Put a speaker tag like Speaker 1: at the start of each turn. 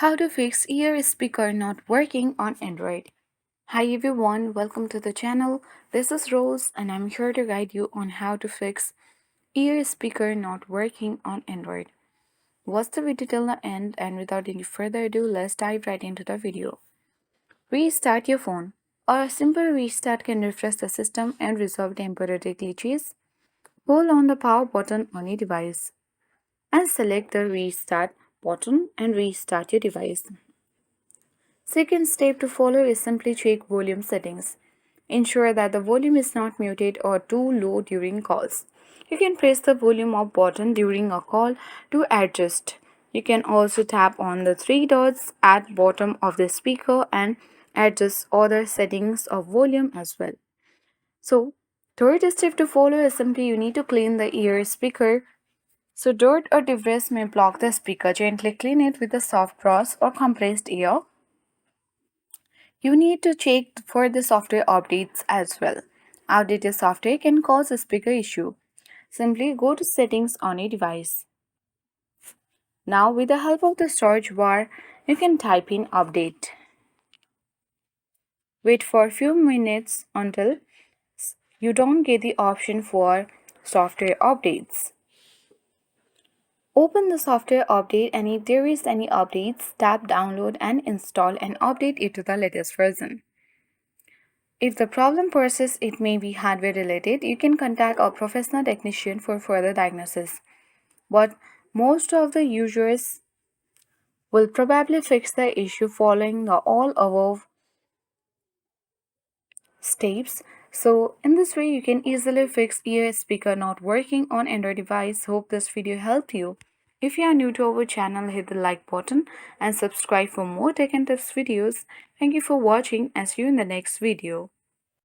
Speaker 1: How to fix ear speaker not working on Android. Hi everyone, welcome to the channel. This is Rose and I'm here to guide you on how to fix ear speaker not working on Android. Watch the video till the end and without any further ado, let's dive right into the video. Restart your phone. A simple restart can refresh the system and resolve temporary glitches. Hold on the power button on your device and select the restart button and restart your device. Second step to follow is simply check volume settings. Ensure that the volume is not muted or too low during calls. You can press the volume up button during a call to adjust. You can also tap on the three dots at bottom of the speaker and adjust other settings of volume as well. So, third step to follow is simply you need to clean the ear speaker. So dirt or debris may block the speaker. Gently clean it with a soft brush or compressed air. You need to check for the software updates as well. Outdated software can cause a speaker issue. Simply go to settings on your device. Now with the help of the search bar, you can type in update. Wait for a few minutes until you don't get the option for software updates. Open the software update and if there is any updates, tap download and install and update it to the latest version. If the problem persists, it may be hardware related. You can contact a professional technician for further diagnosis. But most of the users will probably fix the issue following the all above steps. So in this way, you can easily fix ear speaker not working on Android device. Hope this video helped you. If you are new to our channel, hit the like button and subscribe for more tech and tips videos. Thank you for watching and see you in the next video.